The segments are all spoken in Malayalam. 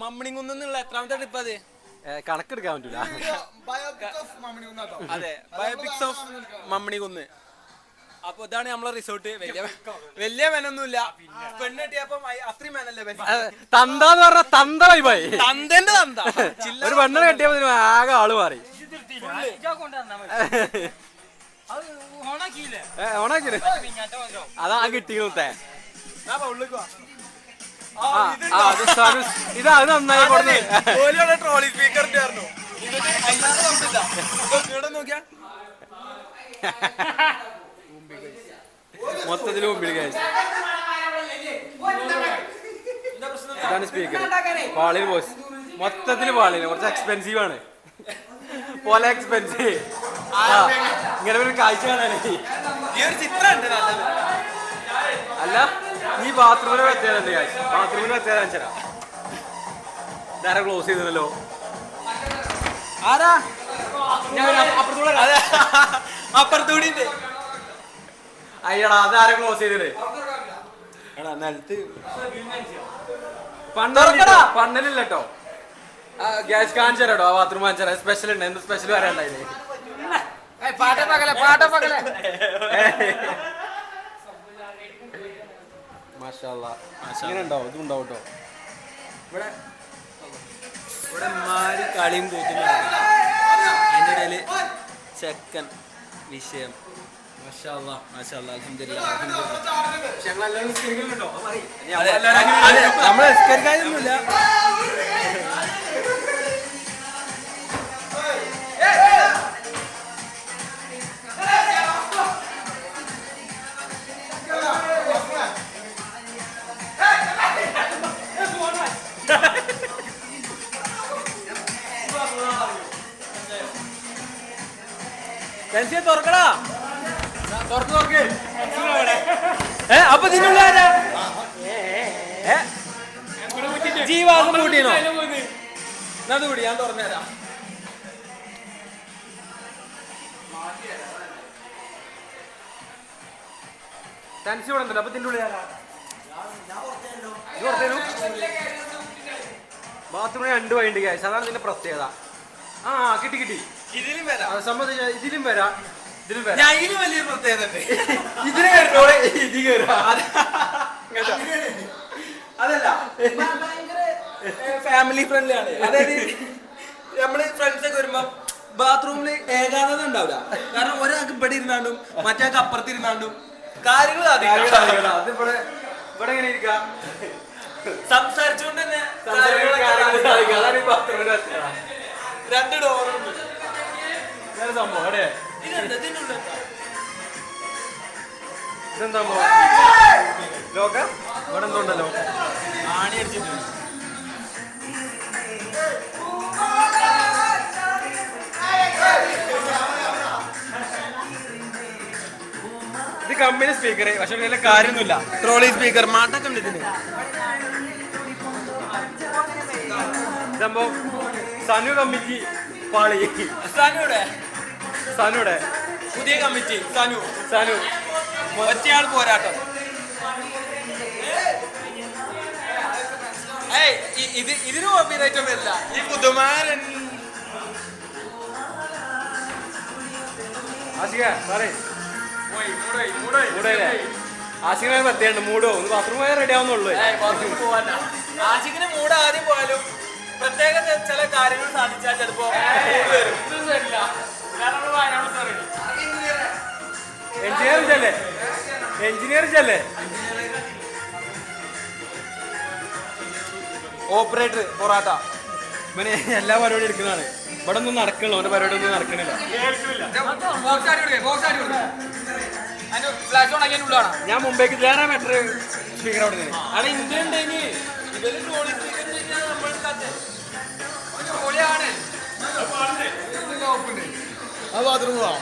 മമ്മണിക്കുന്നുള്ള എത്രാമത്തെ ട്രിപ്പ് അത് കണക്കെടുക്കാൻ പറ്റൂല. അതെ, ബയോപിക്സ് ഓഫ് മമ്മണിക്കുന്ന്. അപ്പൊ ഇതാണ് നമ്മളെ റിസോർട്ട്. വലിയ മെനൊന്നുമില്ല. പെണ്ണെട്ടിയപ്പം അത്രയും മെനല്ലേ. തന്താന്ന് പറഞ്ഞ തന്ത വൈബായി. തന്തന്റെ തന്ത. ഒരു പെണ്ണിനെ കെട്ടിയപ്പോ ആകെ ആള് മാറി. ഓണാക്കില്ലേ? അതാ കിട്ടിയ ഇതാ അത് നന്നായി കൊടുത്ത് ട്രോളി സ്പീക്കർ നോക്കിയാ മൊത്തത്തില് മുമ്പിൽ ഇതാണ് സ്പീക്കർ. പാളിയിൽ പോസ് മൊത്തത്തില് പാളിയില്ല. കുറച്ച് എക്സ്പെൻസീവ് ആണ്. പോലെ എക്സ്പെൻസീവ്. ഇങ്ങനെ ഒരു കാഴ്ച കാണാനേ ഈ ഒരു ചിത്രം അല്ല. ഈ ബാത്റൂമിന് വ്യത്യാസം കാഴ്ച. ബാത്റൂമിന് വ്യത്യാസം കാണിച്ചാ ധാര ക്ലോസ് ചെയ്തല്ലോ. ആരാ അപ്പുറത്തൂടി അയ്യടാ അതാരെ ക്ലോസ് ചെയ്തത്? നിലത്ത് പണ്ടലില്ലട്ടോ. ഗ്യാസ് കാണിച്ചാലോ ആ ബാത്റൂം കാണിച്ചാൽ സ്പെഷ്യൽ ഉണ്ട്. എന്ത് സ്പെഷ്യൽ വരാണ്ടായില്ലേ? ഇങ്ങനെ ഉണ്ടാവും. ഇതും ഉണ്ടാവും കേട്ടോ. ഇവിടെ ഇവിടെ മാരി കളിയും കൂട്ടും. അതിൻ്റെ ഇടയിൽ ചെക്കൻ വിഷയം. നമ്മള് നിസ്കരിക്കാനൊന്നുമില്ല. തുറക്കടാ. അപ്പൊ ഇതിനുള്ളാരാ ജീവാസം കൂട്ടിനോ? അത് കൂടി ഞാൻ തുറന്നുതരാം. ടെൻസ് ഇവിടെ ഉണ്ടല്ലോ. അപ്പൊ ഇതിൻ്റെ ഉള്ളിൽ ബാത്റൂമിന് 2 വഴിയുണ്ട് ഗ്യാസ്. അതാണ് ഇതിന്റെ പ്രത്യേകത. ആ കിട്ടി ഇതിലും വരാം. സംബന്ധിച്ച ഇതിലും വരാം. ഇതിലും വലിയ പ്രത്യേകത ഇതിന് കയറിയോളെ ഇത് കയറാ. അതല്ല ഫാമിലി ഫ്രണ്ട്ലി ആണ്. അതായത് നമ്മള് ഫ്രണ്ട്സ് ഒക്കെ വരുമ്പോ ബാത്റൂമില് ഏകാന്തത ഉണ്ടാവില്ല. കാരണം ഒരാൾക്ക് ഇവിടെ ഇരുന്നാണ്ടും മറ്റേക്ക് അപ്പുറത്തിരുന്നാണ്ടും കാര്യങ്ങൾ ഇവിടെ എങ്ങനെ ഇരിക്കാം? സംസാരിച്ചുകൊണ്ട് തന്നെ 2 ഡോറുണ്ട്. സംഭവം അല്ലേ? ഇതെന്താ ലോക ഇവിടെ എന്തോണ്ടല്ലോ ആണി അടിച്ചിട്ടുണ്ട്. ഇത് കമ്പനി സ്പീക്കർ. പക്ഷെ വലിയ കാര്യമൊന്നുമില്ല. ട്രോളി സ്പീക്കർ മാട്ടൊക്കെ ഉണ്ട് ഇതിന്. സംഭവം സനു കമ്മിറ്റി പാളി. സനുടെ പുതിയ കമ്മിറ്റി സനു ഒറ്റയാൾ പോരാട്ടം. ഇതിന് കോപ്പിറൈറ്റും വരില്ല. ഈ പുതുമാരൻ ആശികനെ പറ്റിയുണ്ട്. മൂടോ ഒന്ന് ബാത്റൂം പോയാൽ റെഡി ആവുന്നുള്ളൂ. ആശിക്കിന് മൂട് ആദ്യം പോയാലും പ്രത്യേക ചില കാര്യങ്ങൾ സാധിച്ചാൽ ചിലപ്പോ എഞ്ചിനീയർ ചെല്ലേ ഓപ്പറേറ്റർ പൊറാട്ട ഇവന് എല്ലാ പരിപാടിയും എടുക്കുന്നതാണ്. ഇവിടെ ഒന്നും നടക്കണല്ലോ. അവന്റെ പരിപാടി ഒന്നും നടക്കണില്ല. ഞാൻ മുമ്പേക്ക് വേറെ മെട്രോ സ്പീക്കർ അവിടെ നിന്ന് അവിടെ ഇന്ത്യ ഉണ്ടേനി. ഇവര് ട്രോളി സ്പീക്കർ ബാത്റൂം പോവാം.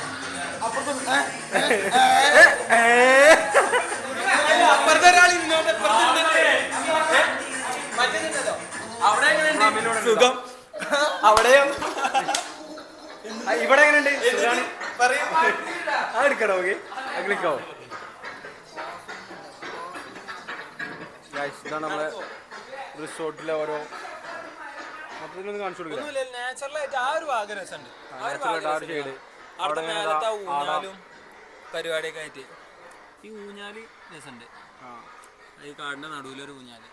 അപ്പുറത്തെ ഒരാൾ ഇന്നോട്ട് അവിടെ സുഖം. അവിടെയും ഇവിടെ എങ്ങനെയുണ്ട്? അതെടുക്കണോ? ഓക്കെ ക്ലിക്കാവോ? ഇതാണ് നമ്മളെ റിസോർട്ടിലെ ഓരോ മൊത്തത്തിലൊന്നും കാണിച്ചു കൊടുക്കില്ല. ഒന്നുമില്ല, നാച്ചുറലായിട്ട് ആ ഒരു ഭാഗം രസമുണ്ട്. അവിടെ അവിടെ മേലത്തെ ആ ഊഞ്ഞാലും പരിപാടിയൊക്കെ ആയിട്ട് ഈ ഊഞ്ഞാല് രസമുണ്ട്. ഈ കാടിന്റെ നടുവിലൊരു ഊഞ്ഞാല്.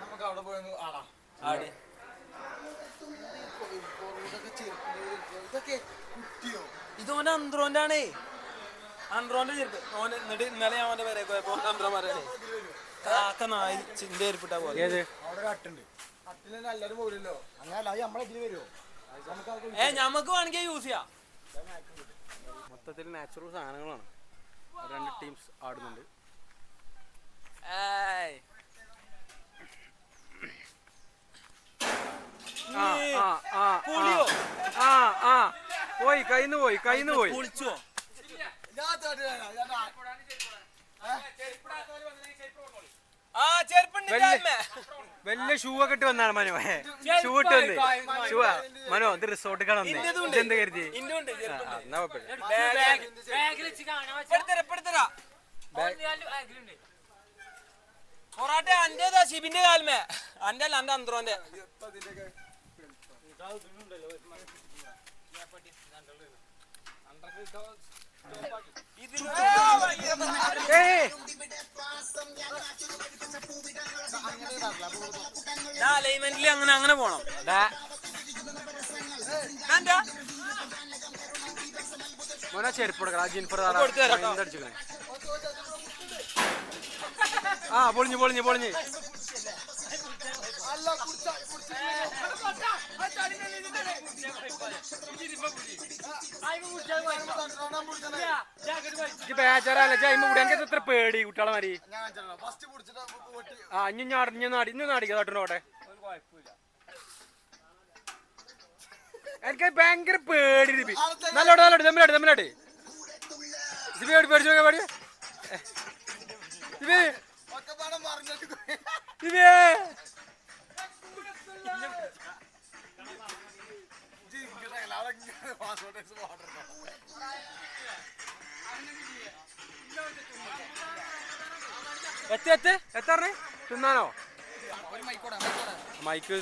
നമുക്ക് അവിടെ പോയി ആടാ. ആടെ ഇതൊക്കെ കുട്ടിയോ? ഇതോന്റെ അന്ത്രോന്റെ ആണേ, അന്ത്രോന്റെ ചെരുപ്പ്. ഓന് എന്നിട്ട് ഇന്നലെ ഞാൻ അവന്റെ പേരെ പോയപ്പോ അന്ത്രോ പറയണേ കാക്ക നായി ചിന്ത ചെരുപ്പിട്ടാ പോലെ. ഏത് അവിടെ കട്ടുണ്ട്. കട്ടില് എല്ലാവരും പോരില്ലോ. അങ്ങനല്ല, അത് നമ്മളെ ഇതിൽ വരുമോ? ഞമ്മക്ക് വേണമെങ്കിൽ യൂസ് ചെയ്യാം. മൊത്തത്തിൽ നാച്ചുറൽ സാധനങ്ങളാണ്. രണ്ട് ടീംസ് ആടുന്നുണ്ട്. പോയി കയ്യിന്ന് പോയി പൊളിച്ചോ? വലിയ ഷൂ ഒക്കെ ഇട്ട് വന്നാണ് മനോ. ഷൂ ഇട്ട് വന്ന് ഷൂ മനോ ഇത് റിസോർട്ട് വന്നേ. ഇതെന്ത് കരുതി? പൊറാട്ട അന്റേതാ ഷിബിന്റെ കാൽമേ, അന്റെ അല്ല അന്റെ അന്ത്രോന്റെ. അലൈൻമെന്റിൽ അങ്ങനെ പോണം. മോനെ ചെരുപ്പ് കൊടുക്കണം. ജിൻഫർ അടിച്ചിക്കണേ. പൊളിഞ്ഞ് എത്ര പേടി കുട്ടികളെ മാറി. നാടിക്ക തട്ടുന്നോട്ടെ. എനിക്ക് ഭയങ്കര പേടി. നല്ലോട്ട് തമ്മിലാട്ട് പേടിച്ചോ പാടിയ എത്ര തിന്നാനോ? മൈക്ക്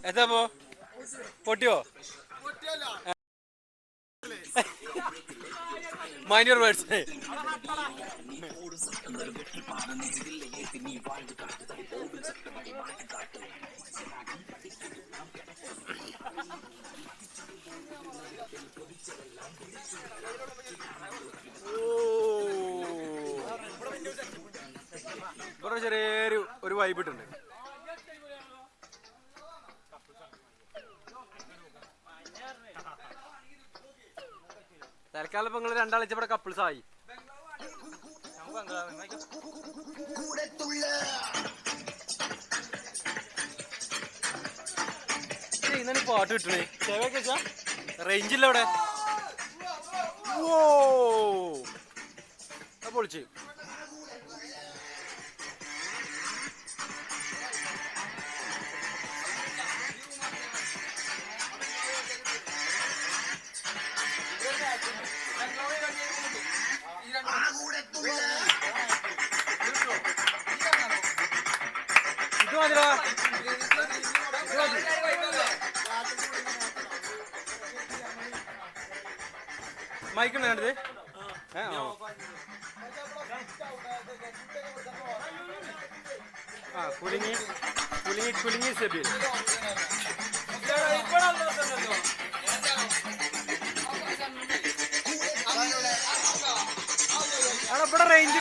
എത്താ പൊട്ടിയോ? Mind your words. ഇവിടെ ചെറിയൊരു വൈബ് ഇട്ടുണ്ട്. തൽക്കാലം ഇപ്പൊ നിങ്ങൾ രണ്ടാളിച്ച് ഇവിടെ കപ്പിൾസ് ആയി. ഇന്നലെ പാട്ട് കിട്ടണേ. റേഞ്ചില്ല അവിടെ. പൊളിച്ച് ഇത് മതിരാ. മൈക്കുണ്ടായത് കുലുങ്ങി സെബിൽ ഇവിടെ റേഞ്ച്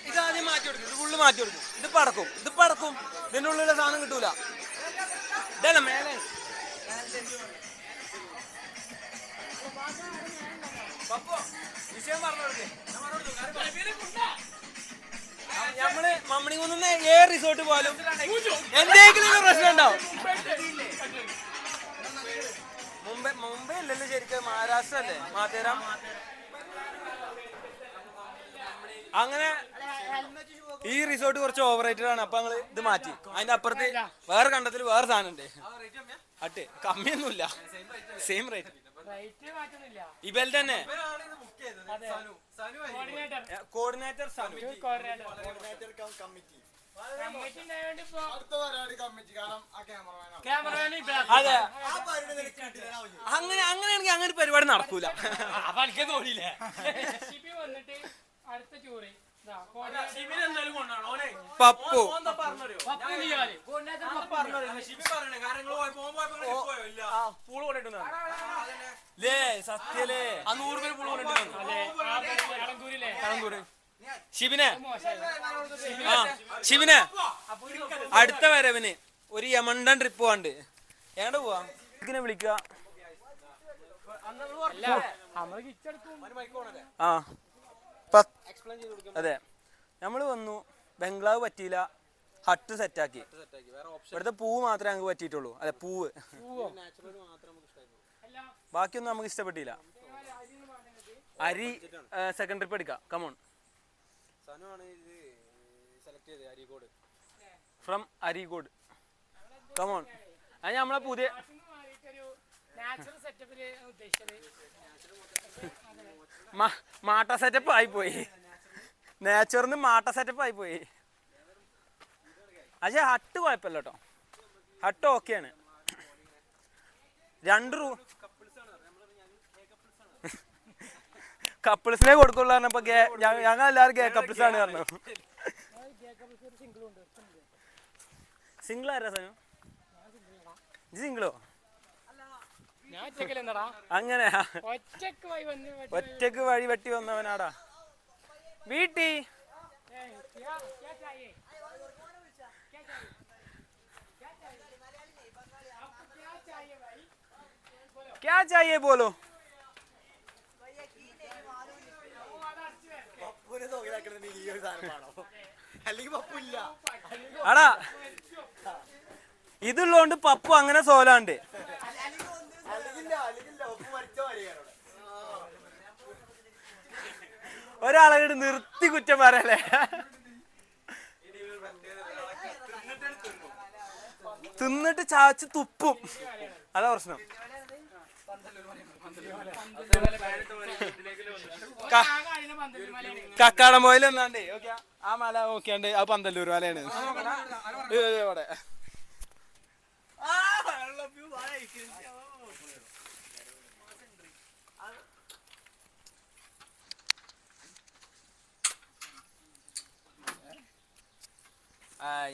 ഇതാദ്യം മാറ്റി കൊടുക്കും. ഇത് ഫുള്ള് മാറ്റി കൊടുക്കും. ഇത് പടക്കും. ഇതിന്റെ ഉള്ളിലെ സാധനം കിട്ടൂല. ഇതല്ല മേലെ വിഷയം പറഞ്ഞു. നമ്മള് മമ്മണി കുന്നുന്ന ഏത് റിസോർട്ട് പോയാലും എന്തെങ്കിലും പ്രശ്നം ഉണ്ടാവും. മുംബൈ അല്ലല്ലോ ശരിക്കും, മഹാരാഷ്ട്ര അല്ലേ മാതേരാം. അങ്ങനെ ഈ റിസോർട്ട് കുറച്ച് ഓവർ റേറ്റഡ് ആണ്. അപ്പൊ ഞങ്ങള് ഇത് മാറ്റി. അതിന്റെ അപ്പുറത്ത് വേറെ കണ്ടത്തിൽ വേറെ സാധനം ഉണ്ട്. അട്ട് കമ്മിയൊന്നുമില്ല, സെയിം റേറ്റ്. ഇവൽ തന്നെ കോർഡിനേറ്റർ സനു. അതെ, അങ്ങനെയാണെങ്കിൽ അങ്ങനെ ഒരു പരിപാടി നടക്കൂല. അപ്പൊ എനിക്ക് തോന്നിയില്ലേ പപ്പു സത്യല്ലേ ആ 100 പേര് പൂള് കൊണ്ടിട്ട് ശിവനെ ശിവനെ അടുത്ത വരവിന് ഒരു യമണ്ടൻ ട്രിപ്പ് പോവാണ്ട്. എങ്ങോട്ട് പോവാ? ഇതിനെ വിളിക്ക. ആ അതെ, നമ്മള് വന്നു, ബംഗ്ലാവ് പറ്റിയില്ല, ഹട്ട് സെറ്റാക്കി. ഇവിടുത്തെ പൂവ് മാത്രമേ ഞങ്ങൾക്ക് പറ്റിയിട്ടുള്ളൂ. അതെ, പൂവ്, ബാക്കിയൊന്നും നമുക്ക് ഇഷ്ടപ്പെട്ടില്ല. അരി സെക്കൻഡ് ട്രിപ്പ് എടുക്കാം. Come on, from Areekode. കമോൺ, അത് നമ്മളെ പുതിയ മാട്ട സെറ്റപ്പ് ആയിപ്പോയി. നേച്ചറിന് മാട്ട സെറ്റപ്പ് ആയിപ്പോയി. പക്ഷേ ഹട്ട് കുഴപ്പമില്ല കേട്ടോ, ഹട്ട് ഓക്കെയാണ്. 2 റൂം കപ്പിൾസിനെ കൊടുക്കുള്ളൂ പറഞ്ഞപ്പോ ഞങ്ങൾ എല്ലാവരും ഗേ കപ്പിൾസ് ആണ് പറഞ്ഞു. സിംഗിൾ ആരാ സനു? സിംഗിളോ? അങ്ങനെ ഒറ്റക്ക് വഴി വെട്ടി വന്നവനാടാ. വീട്ടി क्या चाहिए बोलो? അടാ ഇതുള്ളോണ്ട് പപ്പു അങ്ങനെ സോലാണ്ട്. ഒരാളെ നിർത്തി കുറ്റം പറയല്ലേ. തിന്നിട്ട് ചാച്ച് തുപ്പും, അതാ പ്രശ്നം. കക്കാടംപോയിൽ ഒന്നാണ്ടേ ഓക്കെ, ആ മല നോക്കിയാണ്ട് അത് പന്തല്ലൂർ മലയാണ്. ഇവിടെ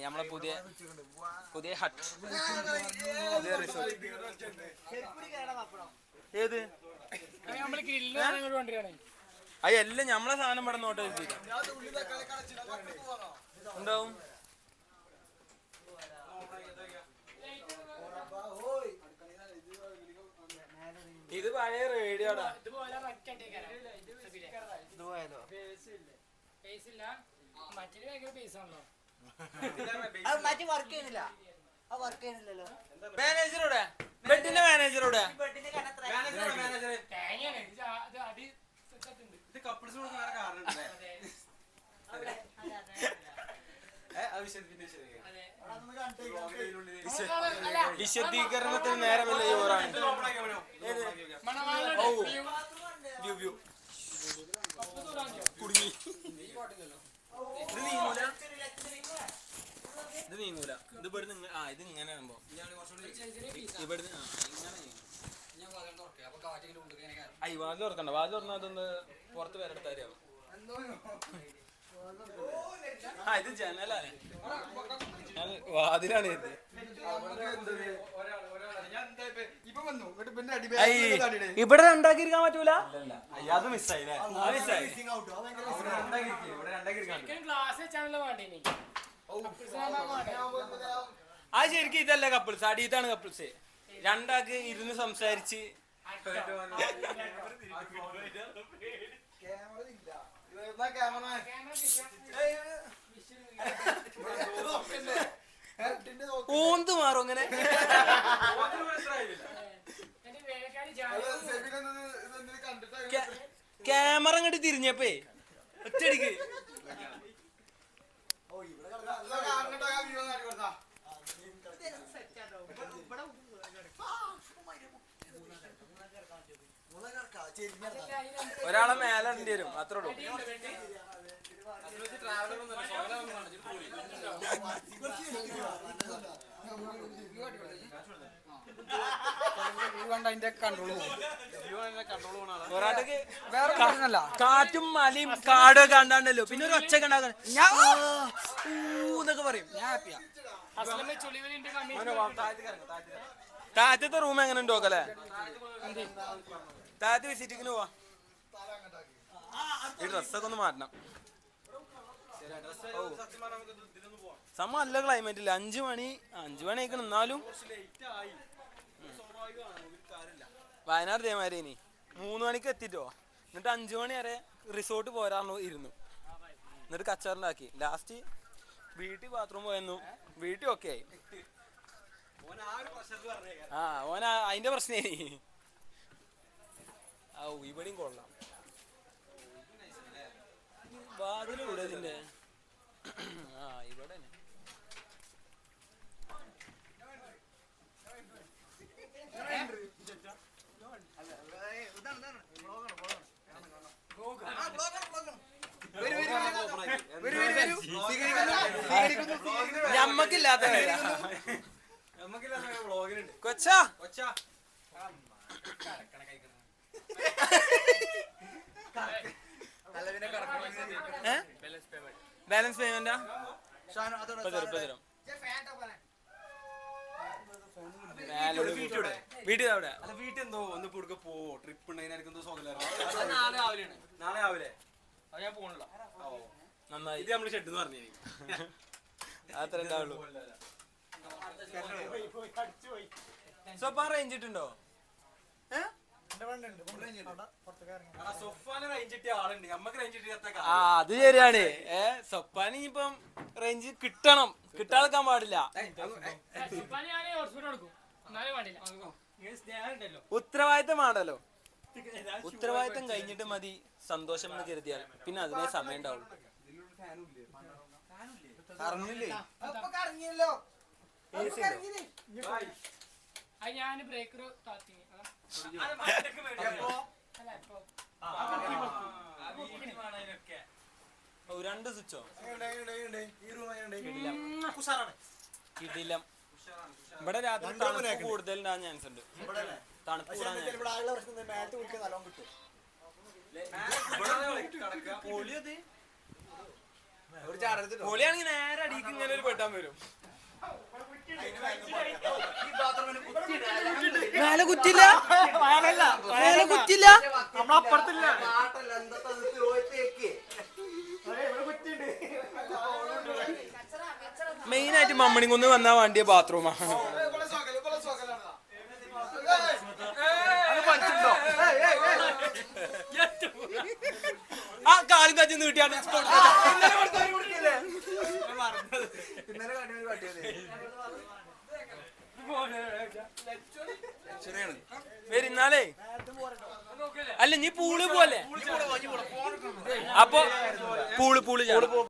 നമ്മളെ പുതിയ ഹട്ട്, പുതിയ റിസോർട്ട്. ഏത് അതെല്ലാം നമ്മളെ സാധനം ഇവിടെ നോട്ട് ഉണ്ടാവും. ഇത് പഴയ റേഡിയോടാ. മാനേജറോടെ, ബെഡിന്റെ മാനേജറോടെ. വിശദീകരണത്തിന് നേരമില്ല. കുടുങ്ങി. ഇത് നീങ്ങൂല. ഇത് ഇവിടുന്ന് ഇത് ഇങ്ങനെ ആകുമ്പോ ഇവിടുന്ന് വാതിൽ തുറക്കണ്ട. വാതിൽ തുറന്നാൽ അതൊന്ന് പുറത്ത് വരെടുത്താരിയാവും. ഇത് ജനലാണ്, വാതിലാണ്. ഇവിടെ ഉണ്ടാക്കിയിരിക്കാൻ പറ്റൂല. അത് മിസ്സായില്ലേ? അത് ശരിക്കും ഇതല്ല കപ്പിൾസ്, അടിയത്താണ് കപ്പിൾസ്. രണ്ടാൾക്ക് ഇരുന്ന് സംസാരിച്ച് ഓന്ത് മാറും അങ്ങനെ. ക്യാമറ അങ്ങോട്ട് തിരിഞ്ഞപ്പേ ഒറ്റടിക്ക് ഒരാളെ മേലെ ഇടേണ്ടി വരും അത്രേ ഉള്ളൂ. പൊറാട്ടക്ക് കാറ്റും മലയും കാടും ഒക്കെ കണ്ടാണ്ടല്ലോ പിന്നെ ഒരു ഒച്ച കണ്ടാക്കാൻ എന്നൊക്കെ പറയും. ഞാൻ ഹാപ്പിയാ. താഴത്തെ റൂം എങ്ങനെ ഉണ്ടോ അല്ലേ? താഴത്തെ വിസിറ്റിങ്ങിന് പോവാ. ഈ ഡ്രസ്സൊക്കെ ഒന്ന് മാറ്റണം. സമ നല്ല ക്ലൈമറ്റ് ഇല്ല. 5 മണി ആയിക്കണം. എന്നാലും വയനാട് ഇതേമാതിരി ഇനി 3 മണിക്ക് എത്തിട്ടോ. എന്നിട്ട് 5 മണി വരെ റിസോർട്ട് പോരാന്ന് ഇരുന്നു. എന്നിട്ട് കച്ചറുണ്ടാക്കി. ലാസ്റ്റ് വീട്ടിൽ ബാത്റൂം പോയെന്നു. വീട്ടിൽ ഓക്കെ ആയി. ഓന അതിന്റെ പ്രശ്നേ. ഇവിടെയും കൊള്ളാം. വാതിലൂടെ ഇതിന്റെ ഇവിടെ ഞമ്മക്കില്ലാത്ത കൊച്ചാ ബാലൻസ് പേയ്മെന്റാ? വീട്ടിൽ അവിടെ വീട്ടിൽ എന്തോ ഒന്ന് കൊടുക്ക പോവോ ട്രിപ്പ് ഉണ്ടെങ്കിൽ നാളെ രാവിലെ ഞാൻ പോണില്ല. നന്നായി. ഇത് നമ്മള് ഷെഡ് എന്ന് പറഞ്ഞു അത്ര ഉണ്ടാവുള്ളൂ. സോഫാ റേഞ്ച് ഇട്ടുണ്ടോ? അത് ശരിയാണ്. സൊപ്പാനി ഇപ്പം റേഞ്ച് കിട്ടണം. കിട്ടാതെക്കാൻ പാടില്ല. ഉത്തരവാദിത്തമാണല്ലോ. ഉത്തരവാദിത്തം കഴിഞ്ഞിട്ട് മതി സന്തോഷം എന്ന് കരുതിയാൽ പിന്നെ അതിനെ സമയം ഉണ്ടാവുള്ളൂ. ഞാൻ ബ്രേക്കർ താത്തി 2 സ്വിച്ചോ കിടിലം. ഇവിടെ രാത്രി തണുപ്പ് കൂടുതലുണ്ടാകാൻ ചാൻസ് ഉണ്ട്. തണുപ്പ് കൂടാൻ പൊളിയാണെങ്കിൽ നേരെ അടിക്ക് ഇങ്ങനെ ഒരു പെട്ടാൻ വരും. മേലെ കുറ്റില്ല. മേലെ കുറ്റില്ല. നമ്മളപ്പുറത്തില്ല. മെയിൻ ആയിട്ട് മമ്മണിക്കുന്ന് വന്നാ വേണ്ടിയ ബാത്റൂമാ. ആ കാലും കച്ചു നീട്ടിയാണ് വരുന്നാലേ. അല്ല നീ പൂള് പോലെ അപ്പൊ പൂള്